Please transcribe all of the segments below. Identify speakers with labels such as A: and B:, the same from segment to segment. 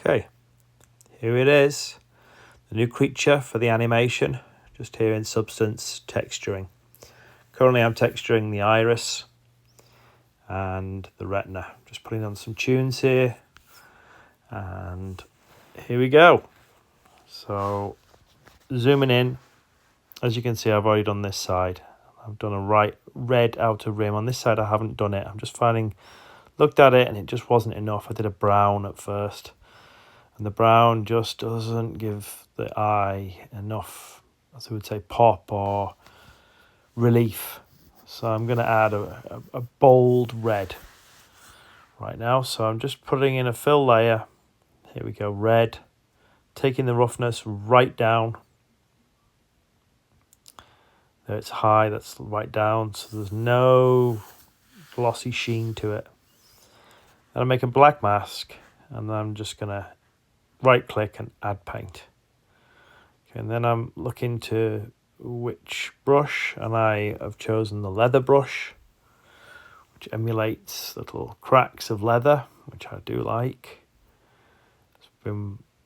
A: Okay, here it is, the new creature for the animation, just here in Substance texturing. Currently I'm texturing the iris and the retina, just putting on some tunes here, and here we go. So zooming in, as you can see, I've already done this side. I've done a red outer rim. On this side I haven't done it. I'm just looked at it and it just wasn't enough. I did a brown at first, and the brown just doesn't give the eye enough, as I would say, pop or relief. So I'm going to add a bold red right now. So I'm just putting in a fill layer. Here we go, red. Taking the roughness right down. There it's high, that's right down. So there's no glossy sheen to it. Then I make a black mask, and then I'm just going to right click and add paint. Okay, and then I'm looking to which brush, and I have chosen the leather brush, which emulates little cracks of leather, which I do like.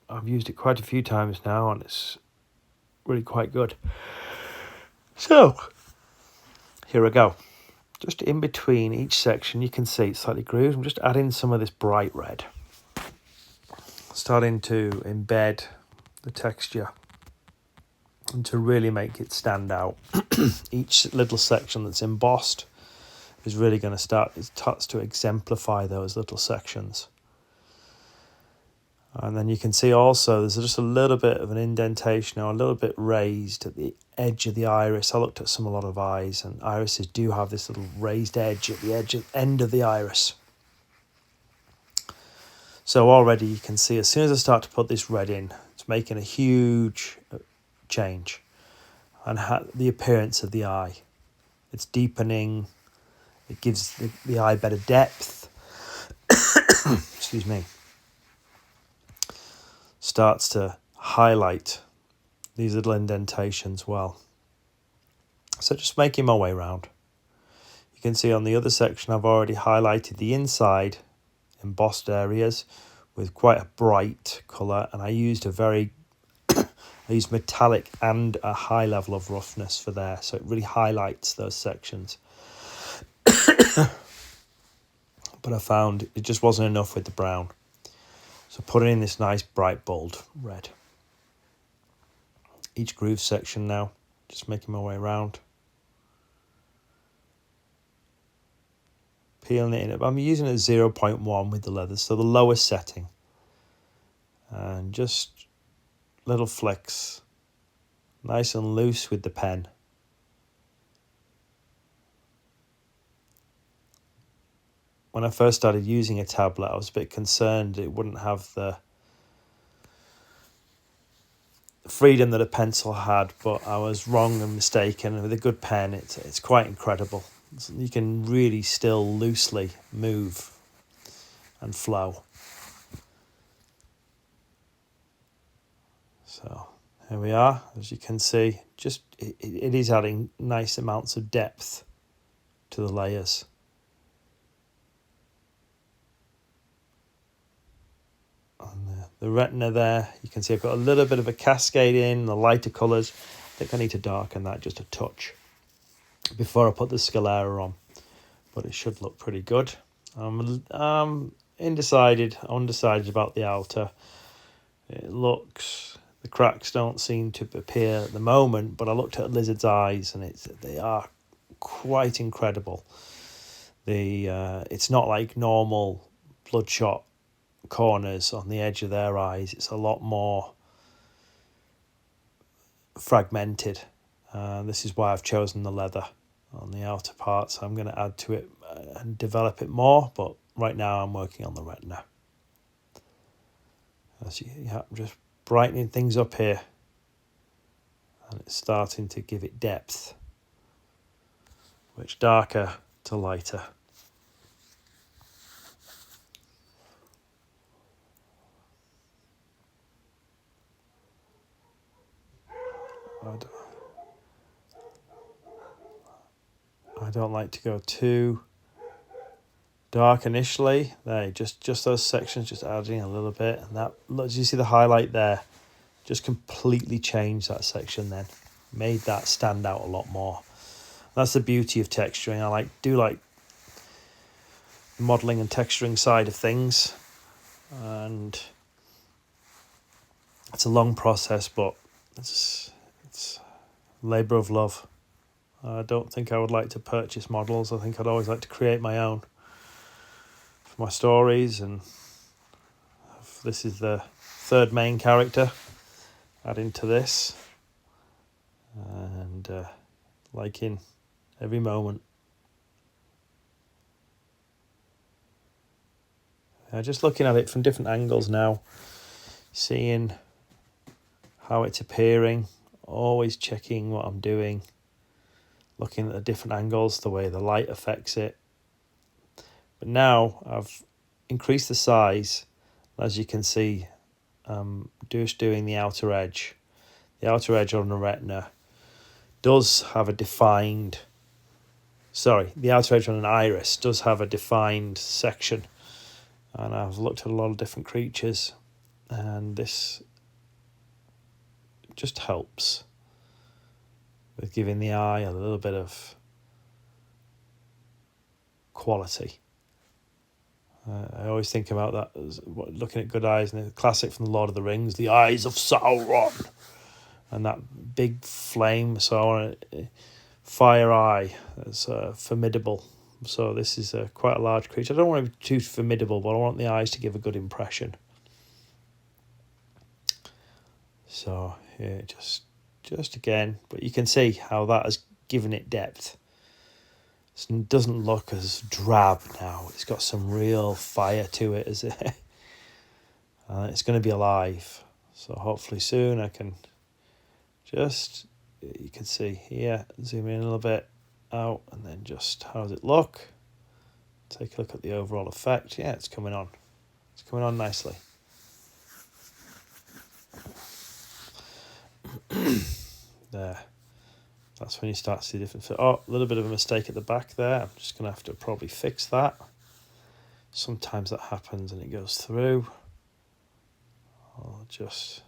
A: I've used it quite a few times now, and it's really quite good. So here I go. Just in between each section, you can see it's slightly grooved. I'm just adding some of this bright red, starting to embed the texture and to really make it stand out. Each little section that's embossed is really going to starts to exemplify those little sections. And then you can see also there's just a little bit of an indentation or a little bit raised at the edge of the iris. I looked at a lot of eyes, and irises do have this little raised edge at the end of the iris. So already you can see as soon as I start to put this red in, it's making a huge change and the appearance of the eye. It's deepening. It gives the eye better depth. Excuse me. Starts to highlight these little indentations well. So just making my way around. You can see on the other section I've already highlighted the inside embossed areas with quite a bright colour, and I used metallic and a high level of roughness for there, so it really highlights those sections. But I found it just wasn't enough with the brown. So putting in this nice bright bold red. Each groove section now, just making my way around. Peeling it in. I'm using a 0.1 with the leather, so the lowest setting. And just little flicks. Nice and loose with the pen. When I first started using a tablet, I was a bit concerned it wouldn't have the freedom that a pencil had, but I was wrong and mistaken. With a good pen, it's quite incredible. You can really still loosely move and flow. So here we are. As you can see, just it is adding nice amounts of depth to the layers. And the retina there, you can see I've got a little bit of a cascade in the lighter colours. I think I need to darken that just a touch before I put the sclera on, but it should look pretty good. I'm undecided about the outer. The cracks don't seem to appear at the moment, but I looked at lizard's eyes and they are quite incredible. It's not like normal bloodshot corners on the edge of their eyes. It's a lot more fragmented. This is why I've chosen the leather on the outer parts. I'm going to add to it and develop it more, but right now I'm working on the retina. I'm just brightening things up here, and it's starting to give it depth, which darker to lighter. I don't like to go too dark initially. There, just those sections, just adding a little bit, and that, look, do you see the highlight there? Just completely changed that section then, made that stand out a lot more. That's the beauty of texturing. I do like the modelling and texturing side of things, and it's a long process, but it's labour of love. I don't think I would like to purchase models. I think I'd always like to create my own for my stories, and this is the third main character adding to this, and liking every moment. Just looking at it from different angles now, seeing how it's appearing, always checking what I'm doing, looking at the different angles, the way the light affects it. But now I've increased the size. As you can see, just doing the outer edge. The outer edge on the retina does have a defined, the outer edge on an iris does have a defined section. And I've looked at a lot of different creatures, and this just helps with giving the eye a little bit of quality. I always think about that as looking at good eyes, and the classic from the Lord of the Rings, the eyes of Sauron, and that big flame. So I want a fire eye that's formidable. So this is quite a large creature. I don't want it to be too formidable, but I want the eyes to give a good impression. So here, just again, but you can see how that has given it depth. It doesn't look as drab now. It's got some real fire to it, is it? It's going to be alive. So hopefully soon I can you can see here, zoom in a little bit out, and then just how does it look? Take a look at the overall effect. Yeah, it's coming on. It's coming on nicely. There. That's when you start to see different. Oh, a little bit of a mistake at the back there. I'm just going to have to probably fix that. Sometimes that happens and it goes through. I'll just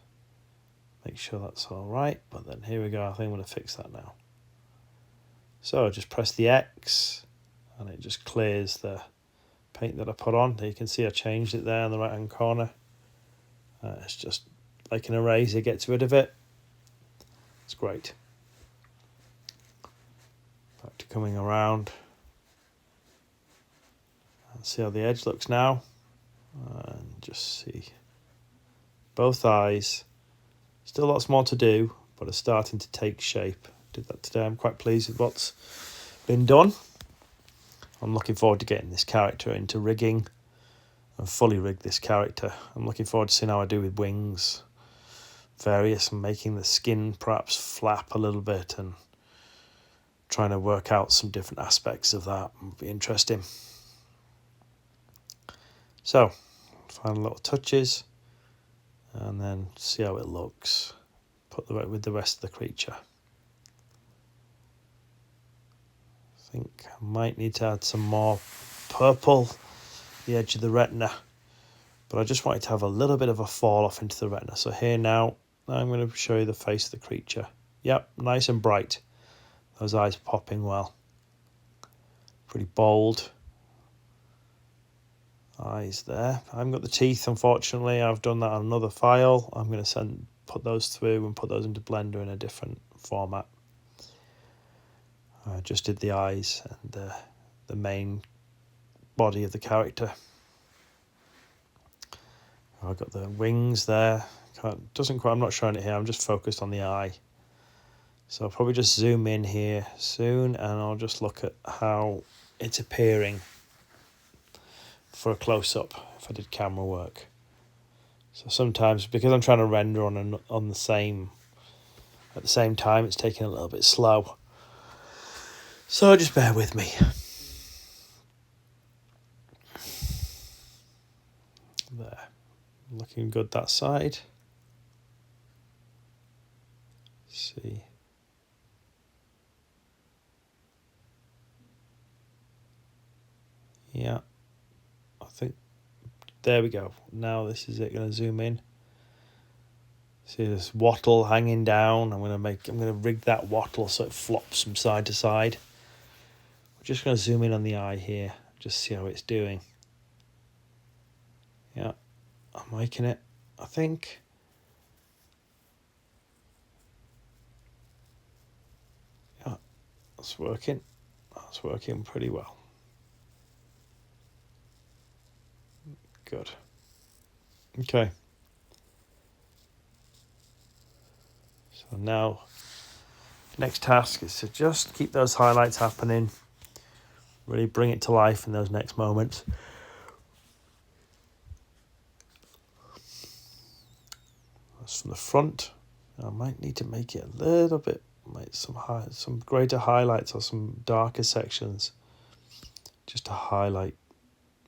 A: make sure that's all right. But then here we go. I think I'm going to fix that now. So just press the X and it just clears the paint that I put on. You can see I changed it there in the right hand corner. It's just like an eraser, gets rid of it. It's great. Back to coming around. And see how the edge looks now. And just see both eyes. Still lots more to do, but it's starting to take shape. Did that today. I'm quite pleased with what's been done. I'm looking forward to getting this character into rigging and fully rig this character. I'm looking forward to seeing how I do with wings, various, and making the skin perhaps flap a little bit and trying to work out some different aspects of that. It'll be interesting. So, final little touches and then see how it looks. Put with the rest of the creature. I think I might need to add some more purple, the edge of the retina, but I just wanted to have a little bit of a fall off into the retina. So here now, I'm going to show you the face of the creature. Yep, nice and bright. Those eyes popping well. Pretty bold eyes there. I haven't got the teeth, unfortunately. I've done that on another file. I'm going to put those through and put those into Blender in a different format. I just did the eyes and the main body of the character. I've got the wings there. I'm not showing it here. I'm just focused on the eye. So I'll probably just zoom in here soon and I'll just look at how it's appearing for a close-up if I did camera work. So sometimes, because I'm trying to render on the same at the same time, it's taking a little bit slow. So just bear with me. There. Looking good that side. See. Yeah. think, there we go. Now this is it. Going to zoom in. See this wattle hanging down. I'm going to rig that wattle so it flops from side to side. We're just going to zoom in on the eye here, just see how it's doing. Yeah, I'm liking it, I think. Yeah, that's working. That's working pretty well. Good. Okay. So now, next task is to just keep those highlights happening. Really bring it to life in those next moments. That's from the front. I might need to make it a little bit, some greater highlights or some darker sections, just to highlight.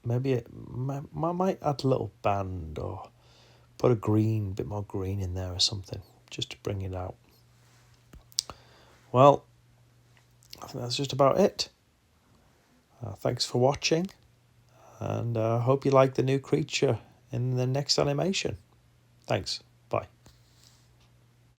A: Maybe I might add a little band or put a bit more green in there or something, just to bring it out. Well, I think that's just about it. Thanks for watching, and I hope you like the new creature in the next animation. Thanks.